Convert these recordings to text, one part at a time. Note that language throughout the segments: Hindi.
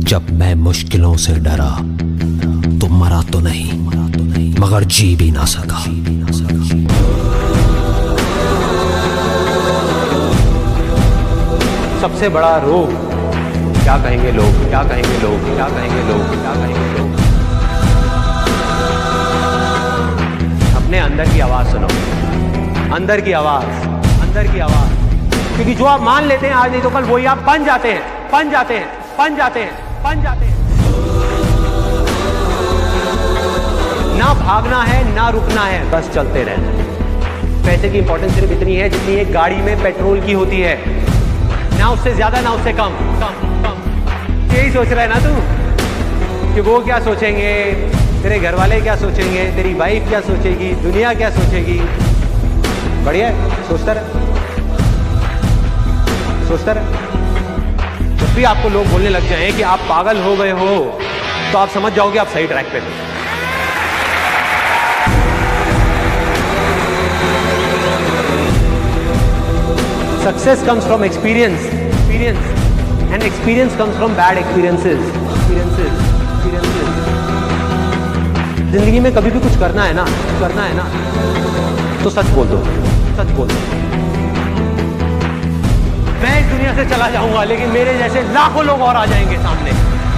जब मैं मुश्किलों से डरा तो मरा तो नहीं मगर जी भी ना सका। सबसे बड़ा रोग क्या कहेंगे लोग, क्या कहेंगे लोग, क्या कहेंगे लोग, क्या कहेंगे लोग। अपने अंदर की आवाज सुनो, अंदर की आवाज, अंदर की आवाज। क्योंकि जो आप मान लेते हैं आज नहीं तो कल वही आप बन जाते हैं, बन जाते हैं, बन जाते हैं, बन जाते हैं। ना भागना है ना रुकना है, बस चलते रहना है। पैसे की इंपॉर्टेंस सिर्फ इतनी है जितनी एक गाड़ी में पेट्रोल की होती है, ना उससे ज्यादा ना उससे कम कम कम। यही सोच रहा है ना तू कि वो क्या सोचेंगे, तेरे घर वाले क्या सोचेंगे, तेरी वाइफ क्या सोचेगी, दुनिया क्या सोचेगी। बढ़िया है, सोचता रहे, सोचता रहे। जब भी आपको लोग बोलने लग जाएं कि आप पागल हो गए हो तो आप समझ जाओगे आप सही ट्रैक पे थे। Success comes from experience, and experience comes from bad experiences. जिंदगी में कभी भी कुछ करना है ना, तो सच बोल दो, सच बोल दो। मैं इस दुनिया से चला जाऊंगा लेकिन मेरे जैसे लाखों लोग और आ जाएंगे सामने।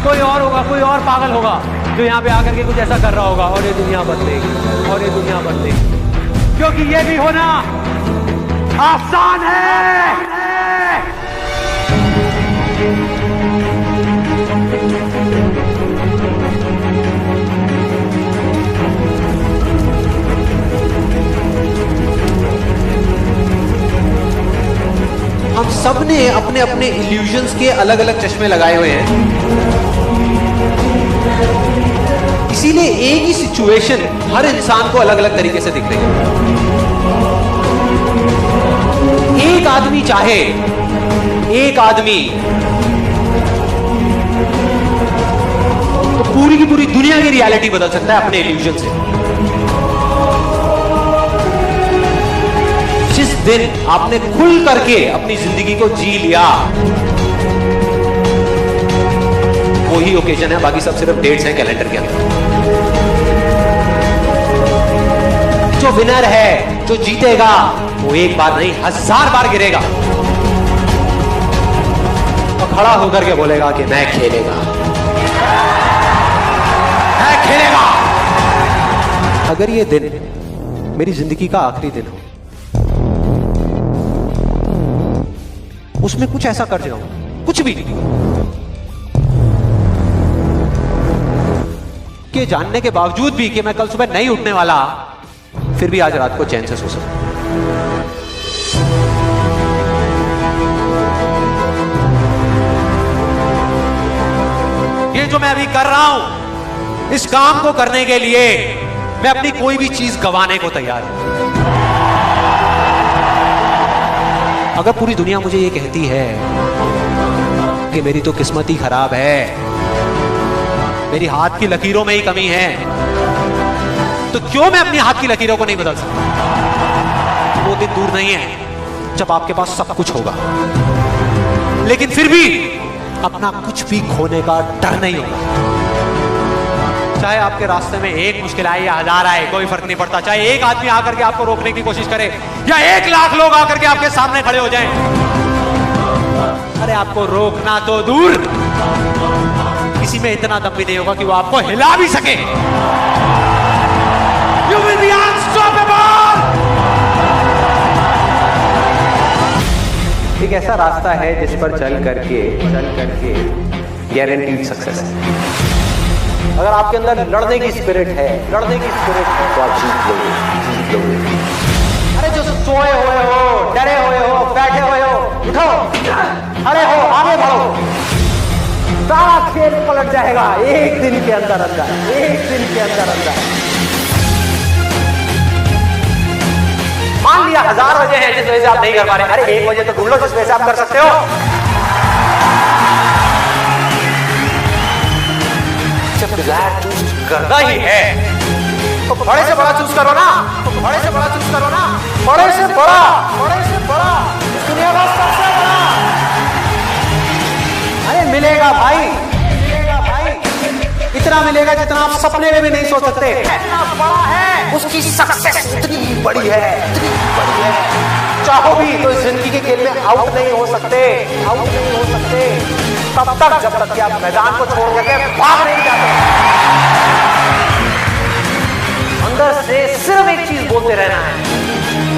कोई और होगा, कोई और पागल होगा जो यहाँ पे आकर के कुछ ऐसा कर रहा होगा और ये दुनिया बदलेगी, और ये दुनिया बदलेगी। क्योंकि ये भी होना आसान है। हम सब ने अपने अपने इल्यूजन्स के अलग अलग चश्मे लगाए हुए हैं, इसीलिए एक ही सिचुएशन हर इंसान को अलग अलग तरीके से दिख रही है। एक आदमी चाहे, एक आदमी तो पूरी की पूरी दुनिया की रियलिटी बदल सकता है अपने इल्यूजन से। जिस दिन आपने खुल करके अपनी जिंदगी को जी लिया वही ओकेजन है, बाकी सब सिर्फ डेट्स हैं कैलेंडर के अंदर। जो विनर है, जो जीतेगा, वो एक बार नहीं 1000 बार गिरेगा और खड़ा होकर के बोलेगा कि मैं खेलेगा, मैं खेलेगा। अगर ये दिन मेरी जिंदगी का आखिरी दिन हो, उसमें कुछ ऐसा कर जाऊं, कुछ भी कि जानने के बावजूद भी कि मैं कल सुबह नहीं उठने वाला, फिर भी आज रात को चैन से सो सकूं। ये जो मैं अभी कर रहा हूं, इस काम को करने के लिए मैं अपनी कोई भी चीज गंवाने को तैयार हूं। अगर पूरी दुनिया मुझे ये कहती है कि मेरी तो किस्मत ही खराब है, मेरी हाथ की लकीरों में ही कमी है, तो क्यों मैं अपनी हाथ की लकीरों को नहीं बदल सकता? वो दिन दूर नहीं है जब आपके पास सब कुछ होगा, लेकिन फिर भी अपना कुछ भी खोने का डर नहीं होगा। चाहे आपके रास्ते में एक मुश्किल आए या 1000 आए, कोई फर्क नहीं पड़ता। चाहे एक आदमी आकर के आपको रोकने की कोशिश करे या 1 लाख लोग आकर के आपके सामने खड़े हो जाएं, अरे आपको रोकना तो दूर, किसी में इतना दम भी नहीं होगा कि वो आपको हिला भी सके। You will be unstoppable! एक ऐसा रास्ता है जिस पर चल करके गारंटीड सक्सेस है। अगर आपके अंदर लड़ने की स्पिरिट है, तो आप जीत लोगे। अरे जो सोए हुए हो, डरे हुए हो, बैठे हुए हो, उठो, खड़े हो, आगे बढ़ो। सारा खेल पलट जाएगा एक दिन के अंदर, एक दिन के अंदर। मान लिया 1000 वजह है जिस वजह से आप नहीं कर पा रहे, अरे 1 वजह तो ढूंढ लो जिस वजह से आप कर सकते हो। जब डिजायर चूज करना ही है तो बड़े से बड़ा चूज करो ना, बड़े से बड़ा चूज करो ना, बड़े से बड़ा, इस दुनिया का सबसे बड़ा। अरे मिलेगा भाई, इतना मिलेगा जितना आप सपने में भी नहीं सोच सकते। इतना बड़ा है, उसकी सक्सेस इतनी बड़ी है, इतनी बड़ी है, चाहो भी तो इस जिंदगी के खेल में आउट नहीं हो सकते, आउट नहीं हो सकते तब तक जब तक कि आप मैदान को छोड़ करके भाग नहीं जाते। अंदर से सिर्फ एक चीज बोलते रहना है,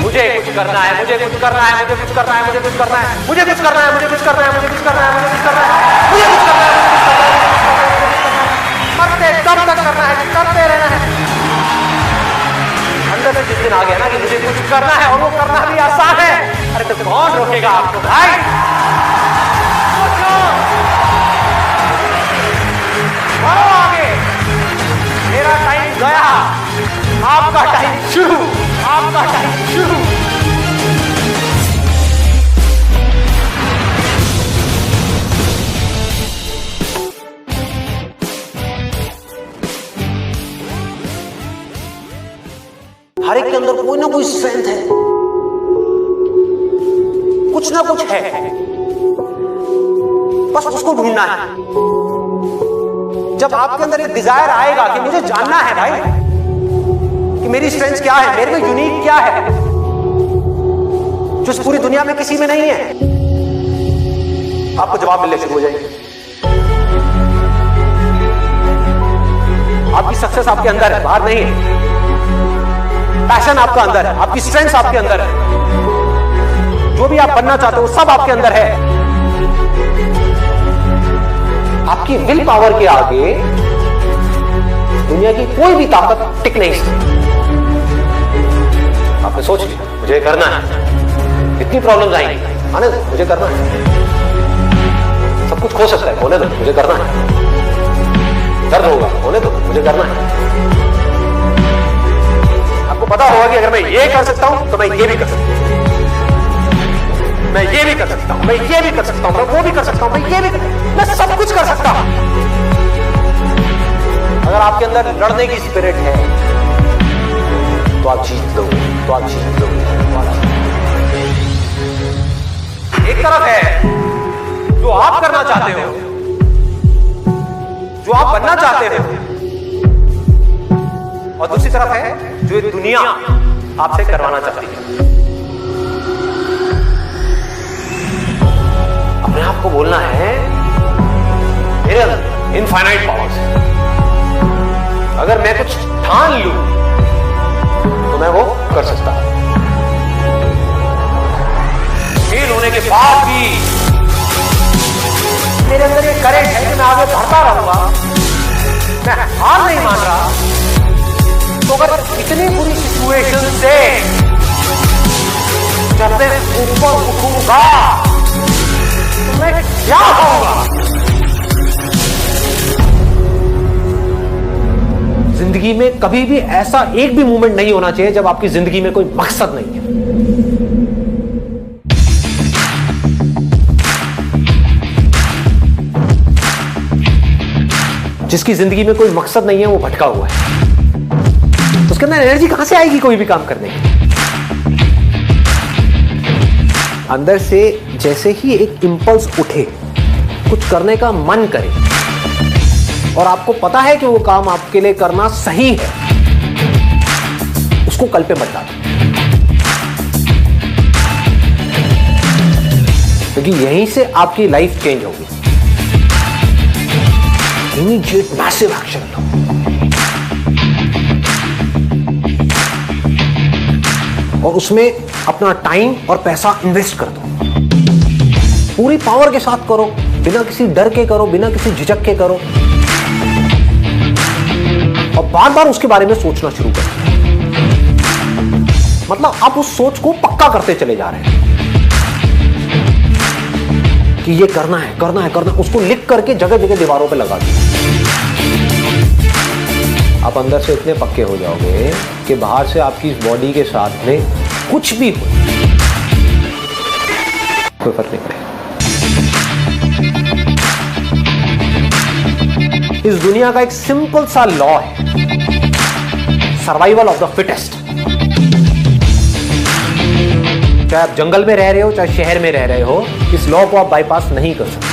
मुझे कुछ करना है, मुझे कुछ करना है, मुझे कुछ करना है, मुझे कुछ करना है, मुझे कुछ करना है, मुझे कुछ करना है, मुझे कुछ करना है, मुझे कुछ करना है, मुझे कुछ करना है, मरते दम तक करना है, करते रहना है। अंदर से जिस दिन आ गया ना कि मुझे कुछ करना है और वो करना भी आसान है, अरे तो कौन रोकेगा आपको भाई? बढ़ो आगे, मेरा टाइम गया, आपका टाइम शुरू, आपका टाइम शुरू। हर एक के अंदर कोई ना कोई स्ट्रेंथ है, कुछ ना कुछ है, बस उसको ढूंढना है। जब आपके अंदर एक डिजायर आएगा कि मुझे जानना है भाई कि मेरी स्ट्रेंथ क्या है, मेरे में यूनिक क्या है जो इस पूरी दुनिया में किसी में नहीं है, आपको जवाब मिलने शुरू हो जाएंगे। आपकी सक्सेस आपके अंदर है, बाहर नहीं है। पैशन आपका अंदर है, आपकी स्ट्रेंथ आपके अंदर है, जो भी आप बनना चाहते हो सब आपके अंदर है। आपकी विल पावर के आगे दुनिया की कोई भी ताकत टिक नहीं सकती। आपने सोच लिया मुझे करना है, इतनी प्रॉब्लम्स आएंगी, आने दो, मुझे करना है, सब कुछ खो सकता है, होने दो, मुझे करना है, दर्द होगा, होने दो, मुझे करना है। आपको पता होगा कि अगर मैं ये कर सकता हूं तो मैं ये भी कर सकता हूं, मैं ये भी कर सकता हूं, मैं ये भी कर सकता हूं, मैं वो भी कर सकता हूं, मैं ये भी मैं सब कुछ कर सकता हूं। अगर आपके अंदर लड़ने की स्पिरिट है तो आप जीत लोगे, तो आप जीत लोगे। एक तरफ है जो आप करना चाहते हो, जो आप बनना चाहते हो, और दूसरी तरफ है जो ये दुनिया आपसे करवाना चाहती है। अपने आप को बोलना है मेरे अंदर इनफाइनाइट पावर्स है, अगर मैं कुछ ठान लूं तो मैं वो कर सकता हूं। फेल होने के बाद भी मेरे अंदर ये करेंट है कि मैं आगे बढ़ता रहूंगा, मैं हार नहीं मान रहा। तो अगर इतनी बुरी सिचुएशन से जब मैं ऊपर उठूंगा तो मैं क्या होगा? जिंदगी में कभी भी ऐसा एक भी मोमेंट नहीं होना चाहिए जब आपकी जिंदगी में कोई मकसद नहीं है। जिसकी जिंदगी में कोई मकसद नहीं है वो भटका हुआ है, उसके अंदर एनर्जी कहां से आएगी कोई भी काम करने की? अंदर से जैसे ही एक इंपल्स उठे, कुछ करने का मन करे और आपको पता है कि वो काम आपके लिए करना सही है, उसको कल पे मत डालो, क्योंकि यहीं से आपकी लाइफ चेंज होगी। इमीडिएट मैसिव एक्शन लो। और उसमें अपना टाइम और पैसा इन्वेस्ट कर दो, पूरी पावर के साथ करो, बिना किसी डर के करो, बिना किसी झिझक के करो, और बार बार उसके बारे में सोचना शुरू करो। मतलब आप उस सोच को पक्का करते चले जा रहे हैं कि ये करना है, करना है, करना है। उसको लिख करके जगह जगह दीवारों पे लगा दो। आप अंदर से इतने पक्के हो जाओगे कि बाहर से आपकी इस बॉडी के साथ में कुछ भी हो, कोई फर्क नहीं पड़ेगा। इस दुनिया का एक सिंपल सा लॉ है, सर्वाइवल ऑफ द फिटेस्ट। चाहे आप जंगल में रह रहे हो, चाहे शहर में रह रहे हो, इस लॉ को आप बाईपास नहीं कर सकते।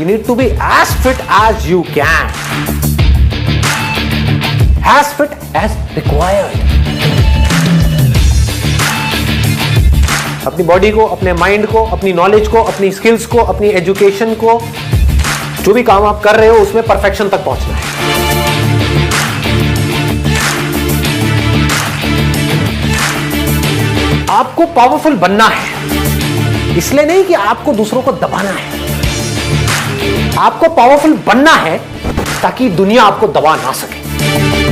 need to be as fit as you can, as fit as required. अपनी बॉडी को, अपने माइंड को, अपनी नॉलेज को, अपनी स्किल्स को, अपनी एजुकेशन को, जो भी काम आप कर रहे हो उसमें परफेक्शन तक पहुंचना है. आपको पावरफुल बनना है, इसलिए नहीं कि आपको दूसरों को दबाना है. आपको पावरफुल बनना है ताकि दुनिया आपको दबा ना सके.